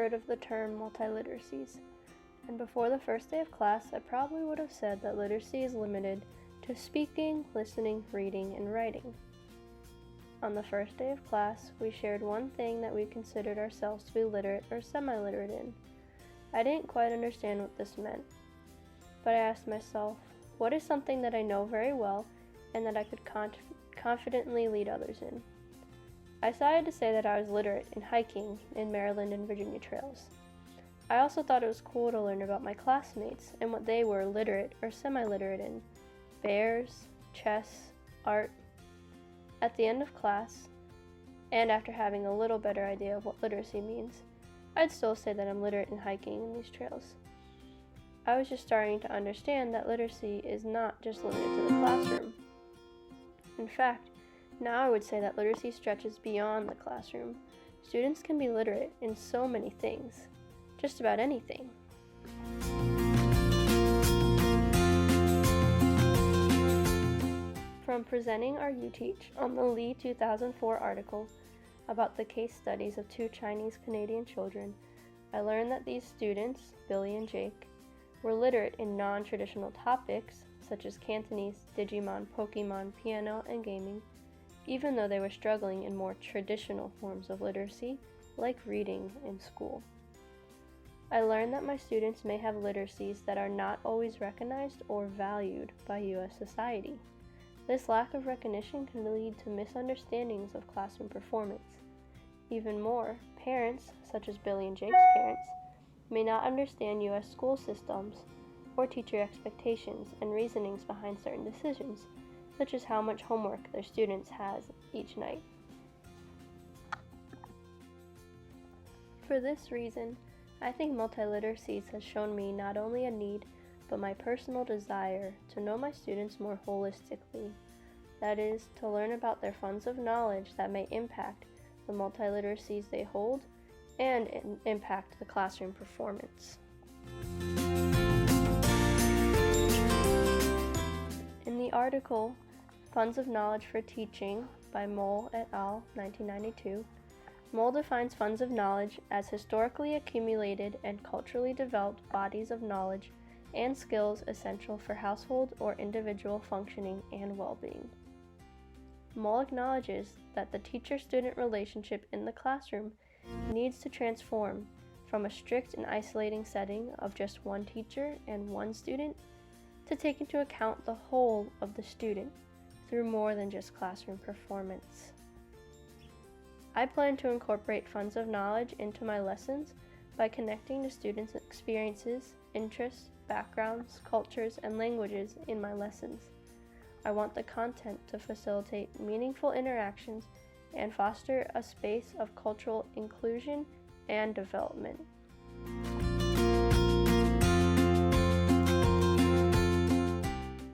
heard of the term multiliteracies, and before the first day of class, I probably would have said that literacy is limited to speaking, listening, reading, and writing. On the first day of class, we shared one thing that we considered ourselves to be literate or semi-literate in. I didn't quite understand what this meant, but I asked myself, what is something that I know very well and that I could confidently lead others in? I decided to say that I was literate in hiking in Maryland and Virginia trails. I also thought it was cool to learn about my classmates and what they were literate or semi-literate in: bears, chess, art. At the end of class, and after having a little better idea of what literacy means, I'd still say that I'm literate in hiking in these trails. I was just starting to understand that literacy is not just limited to the classroom. In fact, now I would say that literacy stretches beyond the classroom. Students can be literate in so many things, just about anything. From presenting our You Teach on the Lee 2004 article about the case studies of two Chinese-Canadian children, I learned that these students, Billy and Jake, were literate in non-traditional topics such as Cantonese, Digimon, Pokemon, piano, and gaming, even though they were struggling in more traditional forms of literacy, like reading in school. I learned that my students may have literacies that are not always recognized or valued by U.S. society. This lack of recognition can lead to misunderstandings of classroom performance. Even more, parents, such as Billy and Jake's parents, may not understand U.S. school systems or teacher expectations and reasonings behind certain decisions, such as how much homework their students has each night. For this reason, I think multiliteracies has shown me not only a need, but my personal desire to know my students more holistically. That is, to learn about their funds of knowledge that may impact the multiliteracies they hold and impact the classroom performance. In the article, Funds of Knowledge for Teaching by Mole et al., 1992, Mole defines funds of knowledge as historically accumulated and culturally developed bodies of knowledge and skills essential for household or individual functioning and well-being. Mole acknowledges that the teacher-student relationship in the classroom needs to transform from a strict and isolating setting of just one teacher and one student to take into account the whole of the student through more than just classroom performance. I plan to incorporate funds of knowledge into my lessons by connecting to students' experiences, interests, backgrounds, cultures, and languages in my lessons. I want the content to facilitate meaningful interactions and foster a space of cultural inclusion and development.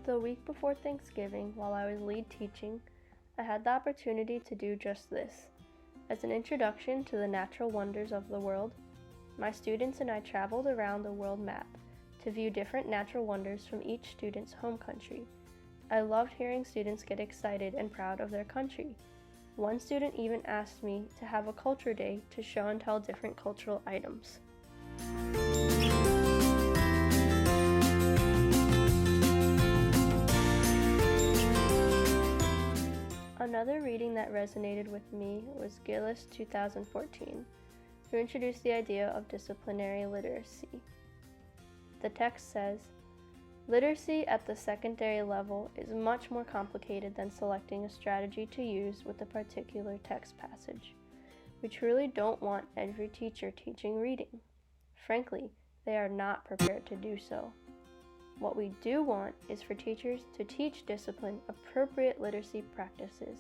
The week before Thanksgiving, while I was lead teaching, I had the opportunity to do just this. As an introduction to the natural wonders of the world, my students and I traveled around the world map to view different natural wonders from each student's home country. I loved hearing students get excited and proud of their country. One student even asked me to have a culture day to show and tell different cultural items. Another reading that resonated with me was Gillis 2014, who introduced the idea of disciplinary literacy. The text says, literacy at the secondary level is much more complicated than selecting a strategy to use with a particular text passage. We truly don't want every teacher teaching reading. Frankly, they are not prepared to do so. What we do want is for teachers to teach discipline appropriate literacy practices,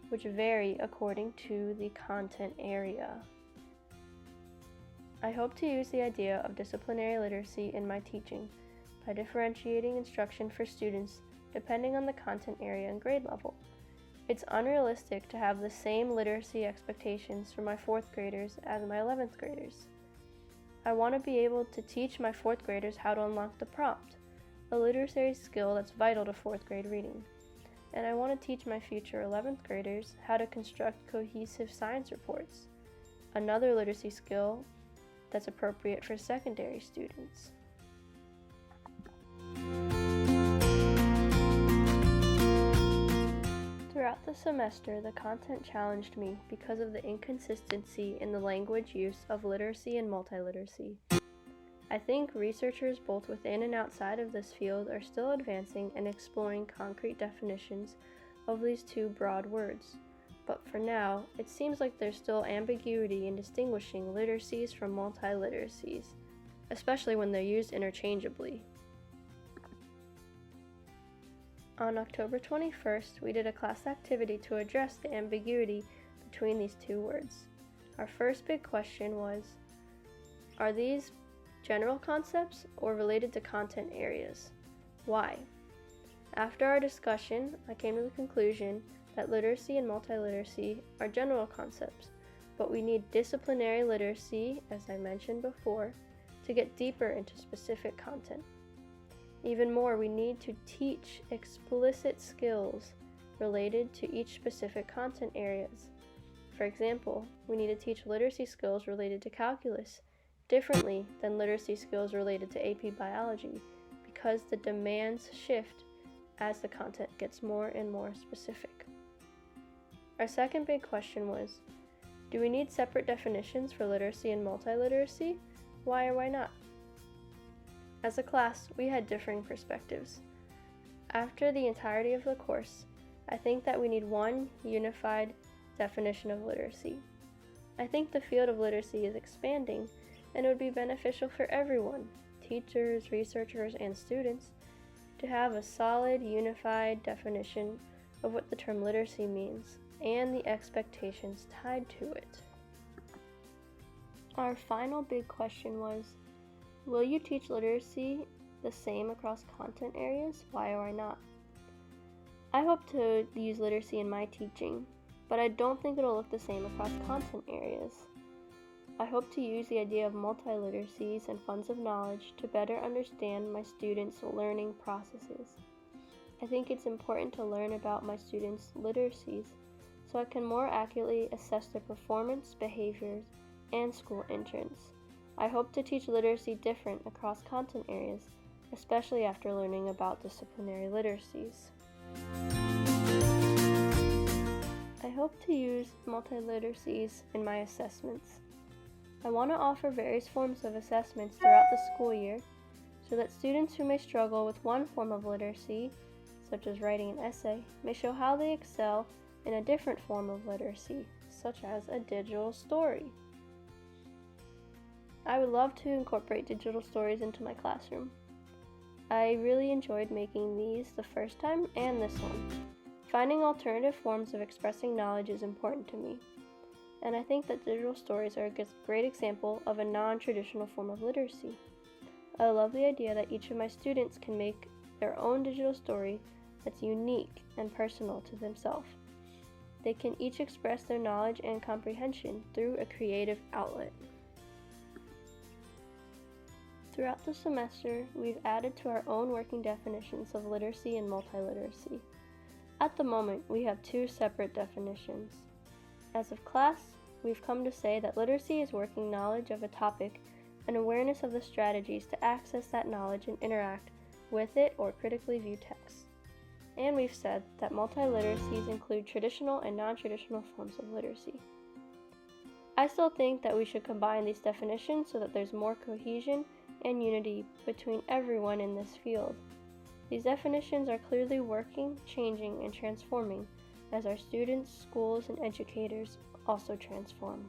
which vary according to the content area. I hope to use the idea of disciplinary literacy in my teaching by differentiating instruction for students depending on the content area and grade level. It's unrealistic to have the same literacy expectations for my 4th graders as my 11th graders. I want to be able to teach my 4th graders how to unlock the prompt, a literacy skill that's vital to 4th grade reading. And I want to teach my future 11th graders how to construct cohesive science reports, another literacy skill that's appropriate for secondary students. Throughout the semester, the content challenged me because of the inconsistency in the language use of literacy and multiliteracy. I think researchers both within and outside of this field are still advancing and exploring concrete definitions of these two broad words. But for now, it seems like there's still ambiguity in distinguishing literacies from multiliteracies, especially when they're used interchangeably. On October 21st, we did a class activity to address the ambiguity between these two words. Our first big question was, are these general concepts or related to content areas? Why? After our discussion, I came to the conclusion that literacy and multiliteracy are general concepts, but we need disciplinary literacy, as I mentioned before, to get deeper into specific content. Even more, we need to teach explicit skills related to each specific content areas. For example, we need to teach literacy skills related to calculus differently than literacy skills related to AP biology, because the demands shift as the content gets more and more specific. Our second big question was, do we need separate definitions for literacy and multiliteracy? Why or why not? As a class, we had differing perspectives. After the entirety of the course, I think that we need one unified definition of literacy. I think the field of literacy is expanding, and it would be beneficial for everyone, teachers, researchers, and students, to have a solid, unified definition of what the term literacy means and the expectations tied to it. Our final big question was, will you teach literacy the same across content areas? Why or why not? I hope to use literacy in my teaching, but I don't think it'll look the same across content areas. I hope to use the idea of multiliteracies and funds of knowledge to better understand my students' learning processes. I think it's important to learn about my students' literacies so I can more accurately assess their performance, behaviors, and school entrance. I hope to teach literacy different across content areas, especially after learning about disciplinary literacies. I hope to use multiliteracies in my assessments. I want to offer various forms of assessments throughout the school year so that students who may struggle with one form of literacy, such as writing an essay, may show how they excel in a different form of literacy, such as a digital story. I would love to incorporate digital stories into my classroom. I really enjoyed making these the first time and this one. Finding alternative forms of expressing knowledge is important to me, and I think that digital stories are a great example of a non-traditional form of literacy. I love the idea that each of my students can make their own digital story that's unique and personal to themselves. They can each express their knowledge and comprehension through a creative outlet. Throughout the semester, we've added to our own working definitions of literacy and multiliteracy. At the moment, we have two separate definitions. As of class, we've come to say that literacy is working knowledge of a topic and awareness of the strategies to access that knowledge and interact with it or critically view text. And we've said that multiliteracies include traditional and non-traditional forms of literacy. I still think that we should combine these definitions so that there's more cohesion and unity between everyone in this field. These definitions are clearly working, changing, and transforming as our students, schools, and educators also transform.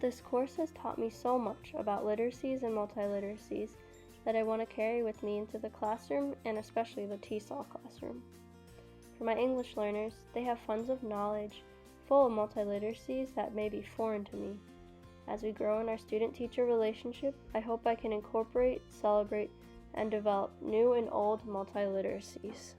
This course has taught me so much about literacies and multiliteracies that I want to carry with me into the classroom and especially the TESOL classroom. For my English learners, they have funds of knowledge full of multiliteracies that may be foreign to me. As we grow in our student-teacher relationship, I hope I can incorporate, celebrate, and develop new and old multiliteracies.